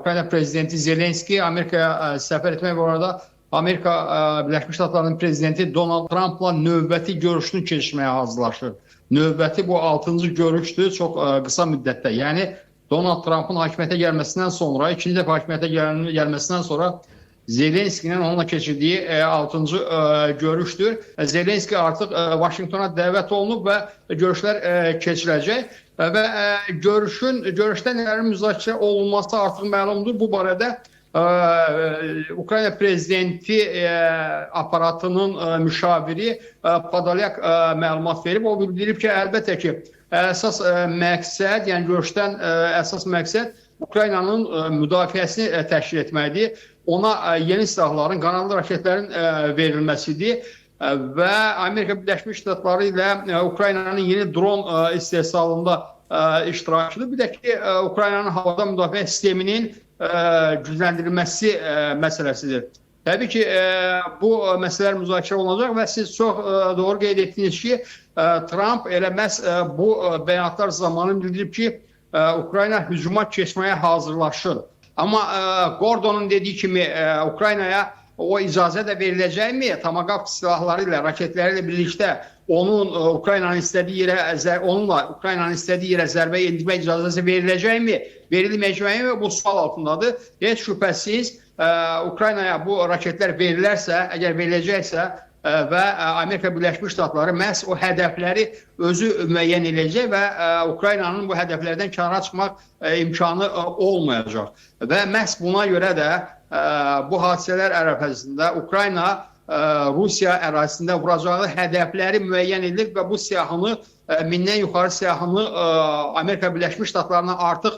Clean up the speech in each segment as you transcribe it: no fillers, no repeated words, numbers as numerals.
Ukrayna prezidenti Zelenski Amerika'ya səfər etmək bu arada Amerika Birləşmiş Ştatlarının prezidenti Donald Trump'la növbəti görüşünü keçirməyə hazırlaşır. Növbəti bu 6-cı görüşdür çox qısa müddətdə. Yəni Donald Trump'ın hakimiyyətə gəlməsindən sonra, ikinci dəfə hakimiyyətə gəlməsindən sonra Zelenski'nin onunla keçirdiyi 6-cı görüşdür. Zelenski artıq Vaşinqtona dəvət olunub və görüşlər keçirəcək. Və görüşdə nələrin müzakirə olunması artıq məlumdur. Bu barədə Ukrayna prezidenti aparatının müşaviri Podolyak məlumat verib. O bildirib ki, əlbəttə ki, əsas məqsəd, yəni görüşdən əsas məqsəd Ukraynanın müdafiəsini təşkil etməkdir. Ona yeni silahların, qanadlı raketlərin verilməsidir və Amerika Birləşmiş Ştatları ilə Ukraynanın yeni dron istehsalında iştirakıdır. Bir də ki, Ukraynanın havada müdafiə sisteminin gücləndirilməsi məsələsidir. Təbii ki, bu məsələlər müzakirə olunacaq və siz çox doğru qeyd etdiniz ki, Trump elə məhz bu bəyanatlar zamanı bildirib ki, Ukrayna hücuma keçməyə hazırlaşır. Amma Gordon'un dediyi kimi Ukraynaya o icazə də veriləcəkmi? Tomahawk silahları ilə, raketləri ilə birlikdə Ukraynanın istədiyi yerə zərbə endirmək icazəsi veriləcəkmi? Verilməyəcəkmi? Bu sual altındadır. Heç şübhəsiz Ukraynaya bu raketlər verilərsə, əgər veriləcəksə və Amerika Birləşmiş Ştatları məhz o hədəfləri özü müəyyən edəcək və Ukraynanın bu hədəflərdən kənara çıxmaq imkanı olmayacaq. Və məhz buna görə də bu hadisələr ərəfəsində Ukrayna Rusiya ərazisində vuracağı hədəfləri müəyyən edilir və bu siyahını, 1000-dən yuxarı siyahını Amerika Birləşmiş Ştatlarına artıq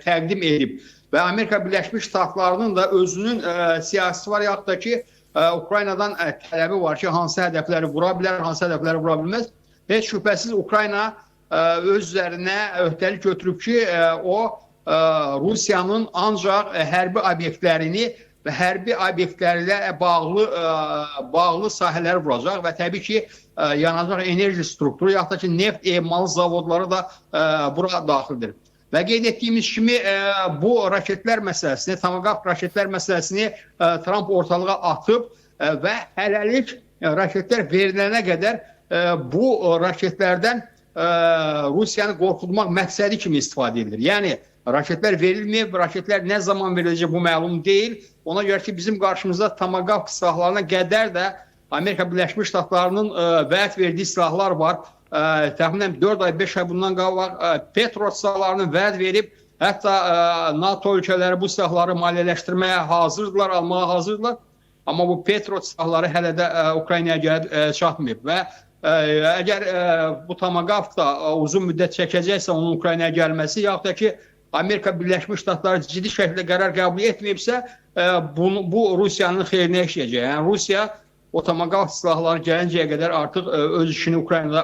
təqdim edib. Və Amerika Birləşmiş Ştatlarının da özünün siyasəti var, yaxud da ki, Ukraynadan tələbi var ki, hansı hədəfləri vura bilər, hansı hədəfləri vura bilməz. Heç şübhəsiz Ukrayna öz üzərinə öhdəlik götürüb ki, o Rusiyanın ancaq hərbi obyektlərini və hərbi obyektlərlə bağlı sahələri vuracaq və təbii ki, yanacaq enerji strukturu, yaxud da ki, neft emalı zavodları da bura daxildir. Və qeyd etdiyimiz kimi bu raketlər məsələsini, Tomahawk raketlər məsələsini Trump ortalığa atıb və hələlik raketlər verilənə qədər bu raketlərdən Rusiyanı qorxutmaq məqsədi kimi istifadə edilir. Yəni, raketlər verilməyib, raketlər nə zaman veriləcək bu məlum deyil. Ona görə ki, bizim qarşımızda Tomahawk silahlarına qədər də Amerika Birləşmiş Ştatlarının vəd verdiyi silahlar var. Təxminən 4 ay, 5 ay bundan qabaq Patriot silahlarını vəd verib, hətta NATO ölkələri bu silahları maliyyələşdirməyə hazırdılar, almağa hazırdılar. Amma bu Patriot silahları hələ də Ukraynaya gəlib çatmayıb və əgər bu Tomahawk da uzun müddət çəkəcəksə onun Ukraynaya gəlməsi, yaxud da ki, Amerika Birləşmiş Ştatları ciddi şəkildə qərar qəbul etməyibsə, bu Rusiyanın xeyrinə işləyəcək. Yəni, Rusiya o Tomahawk silahları gəlincəyə qədər artıq öz işini Ukraynada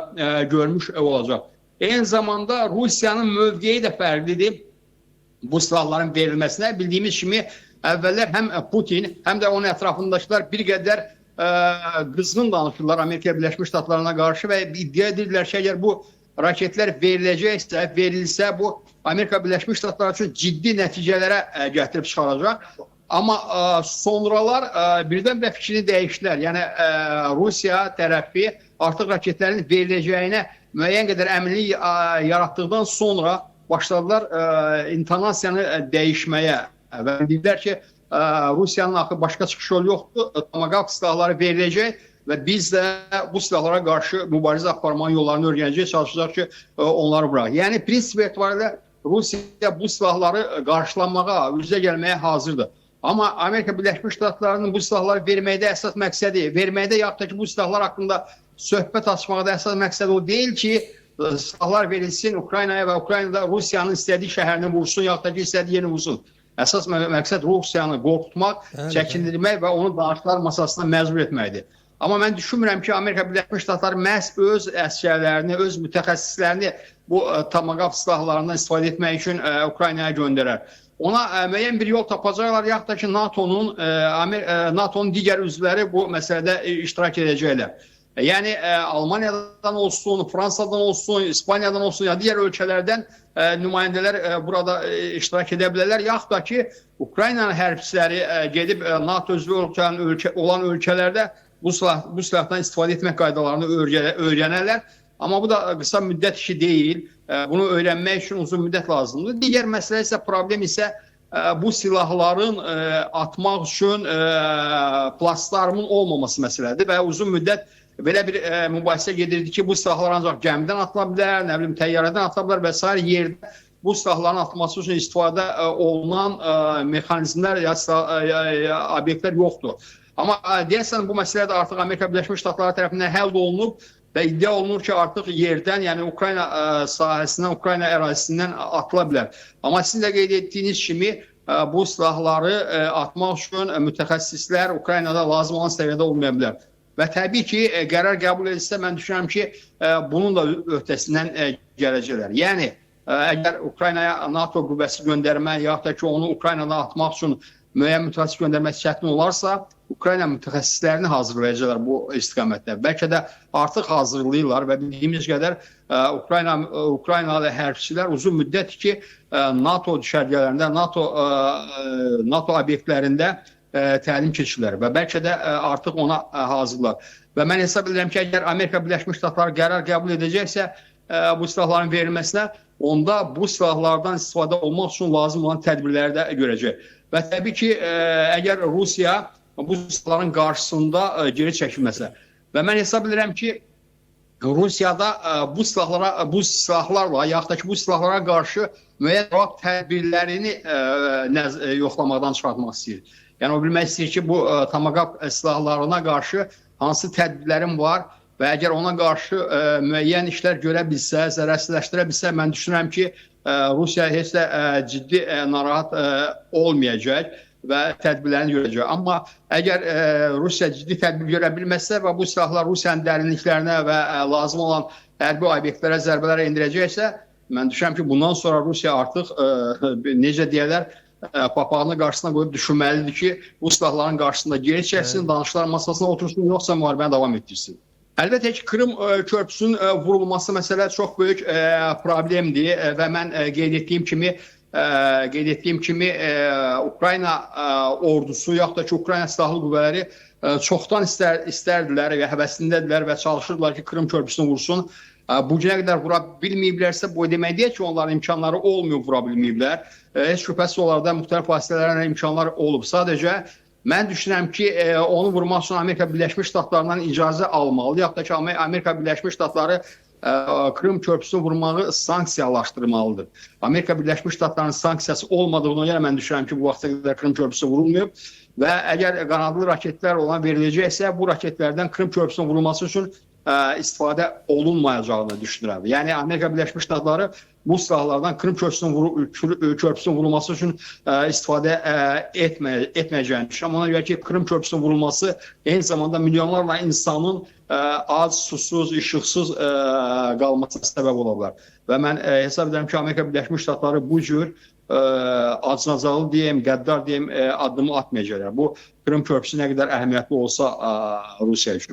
görmüş olacaq. Eyni zamanda Rusiyanın mövqeyi də fərqlidir bu silahların verilməsinə. Bildiyimiz kimi əvvəllər həm Putin, həm də onun ətrafındakılar bir qədər qızğın danışırlar Amerika Birləşmiş Ştatlarına qarşı və iddia edirlər ki, əgər bu raketlər veriləcəksə, verilsə bu Amerika Birləşmiş Ştatları üçün ciddi nəticələrə gətirib çıxaracaq. Amma sonralar birdən-birə fikrini dəyişdilər. Yəni, Rusiya tərəfi artıq raketlərin veriləcəyinə müəyyən qədər əminlik yaratdıqdan sonra başladılar intonasiyanı dəyişməyə. Və dedilər ki, Rusiyanın axı başqa çıxış yolu yoxdur, Tomahawk silahları veriləcək və biz də bu silahlara qarşı mübarizə aparmanın yollarını öyrənəcək, çalışacaq ki, onları bırak. Yəni, prinsip etibarilə Rusiya bu silahları qarşılanmağa, üzə gəlməyə hazırdır. Amma Amerika Birləşmiş Ştatlarının bu silahları verməkdə əsas məqsədi, verməkdə yaxud da ki, bu silahlar haqqında söhbət açmaqda əsas məqsəd o deyil ki, silahlar verilsin Ukraynaya və Ukraynada Rusiyanın istədiyi şəhərini vursun, yaxud da ki, istədiyi yerini vursun. Əsas məqsəd Rusiyanı qorxutmaq, çəkindirmək və onu danışıqlar masasına məcbur etməkdir. Amma mən düşünmürəm ki, Amerika Birləşmiş Ştatları məhz öz əsgərlərini, öz mütəxəssislərini bu Tomahawk silahlarından istifadə etmək üçün Ukraynaya göndərər. Ona müəyyən bir yol tapacaqlar, yaxud da ki, NATO'nun digər üzvləri bu məsələdə iştirak edəcəklər. Yani Almanya'dan olsun, Fransa'dan olsun, İspanya'dan olsun ya diğer ölkələrdən nümayəndələr burada iştirak edə bilərlər. Yaxud da ki, Ukraynanın hərbçiləri gedib NATO üzvü olan ölkələrdə bu silahdan istifadə etmək qaydalarını öyrənərlər. Amma bu da qısa müddət işi deyil. Bunu öyrənmək üçün uzun müddət lazımdır. Digər məsələ isə, problem isə bu silahların atmaq üçün platformun olmaması məsələdir və uzun müddət belə bir mübahisə gedirdi ki, bu silahlar ancaq gəmidən atıla bilər, nə bilim təyyarədən atıla bilər və s. yerdə bu silahların atılması üçün istifadə olunan mexanizmlər ya obyektlər yoxdur. Amma deyəsən bu məsələ də artıq Amerika Birləşmiş Ştatları tərəfindən həll olunub və iddia olunur ki, artıq yerdən, yəni Ukrayna sahəsindən, Ukrayna ərazisindən atıla bilər. Amma sizin də qeyd etdiyiniz kimi bu silahları atmaq üçün mütəxəssislər Ukraynada lazım olan səviyyədə olmaya bilər. Və təbii ki, qərar qəbul edilsə, mən düşünürəm ki, bunun da öhdəsindən gələcəklər. Yəni, əgər Ukraynaya NATO qüvvəsi göndərmək, yaxud da ki, onu Ukraynada atmaq üçün müəyyən mütəxəssis göndərmək çətin olarsa, Ukrayna mütəxəssislərini hazırlayacaqlar bu istiqamətdə. Bəlkə də artıq hazırlayırlar və bildiyimiz qədər Ukraynalı hərbçilər uzun müddət ki, NATO düşərgələrində, NATO obyektlərində təlim keçirlər və bəlkə də artıq ona hazırlar. Və mən hesab edirəm ki, əgər Amerika Birləşmiş Ştatları qərar qəbul edəcəksə bu silahların verilməsinə, onda bu silahlardan istifadə olmaq üçün lazım olan tədbirləri də görəcək. Və təbii ki, əgər Rusiya bu silahların qarşısında geri çəkilməsə və mən hesab edirəm ki, Rusiyada bu silahlarla, yaxud da ki, bu silahlara qarşı müəyyən tədbirlərini yoxlamaqdan çıxartmaq istəyir. Yəni, o bilmək istəyir ki, bu Tomahawk silahlarına qarşı hansı tədbirlərim var və əgər ona qarşı müəyyən işlər görə bilsə, zərərsizləşdirə bilsə, mən düşünürəm ki, Rusiya heç də ciddi narahat olmayacaq və tədbirlərini görəcək. Amma əgər Rusiya ciddi tədbir görə bilməzsə və bu silahlar Rusiyanın dərinliklərinə və lazım olan hərbi obyektlərə zərbələr endirəcəksə, mən düşünürəm ki, bundan sonra Rusiya artıq, necə deyərlər, papağını qarşısına qoyub düşünməlidir ki, bu silahların qarşısında geri çəksin, danışıqlar masasına otursun, yoxsa müharibəni davam etdirsin. Əlbəttə ki, Krım körpüsünün vurulması məsələ çox böyük problemdir və mən qeyd etdiyim kimi Ukrayna ordusu, yaxud da ki, Ukrayna silahlı qüvvələri çoxdan istərdilər və həvəsindədirlər və çalışırdılar ki, Krım körpüsünü vursun. Bu günə qədər vura bilməyiblərsə, bu demək deyək ki, onların imkanları olmayıb, vura bilməyiblər. Heç şübhəsiz onlarda müxtəlif vasitələrlə imkanlar olub. Sadəcə, mən düşünürəm ki, onu vurmaq üçün Amerika Birləşmiş Ştatlarından icazə almalı, yaxud da ki, Amerika Birləşmiş Ştatları Krım körpüsünü vurmağı sanksiyalaşdırmalıdır. Amerika Birləşmiş Ştatlarının sanksiyası olmadığına görə mən düşünürəm ki, bu vaxta qədər Krım körpüsü vurulmayıb və əgər qanadlı raketlər ona veriləcəksə, bu raketlərdən Krım körpüsünün vurulması üçün istifadə olunmayacağını düşünürəm. Yəni, Amerika Birləşmiş Ştatları bu silahlardan Krım körpüsünün vurulması üçün istifadə etməyəcəyini düşünürəm. Ona görə ki, Krım körpüsünün vurulması eyni zamanda milyonlarla insanın ac, susuz, işıqsız qalmasına səbəb ola bilər. Və mən hesab edirəm ki, Amerika Birləşmiş Ştatları bu cür acınacalı deyim, qəddar deyim, addımı atmayacaqlar. Bu Krım körpüsü nə qədər əhəmiyyətli olsa Rusiya üçün.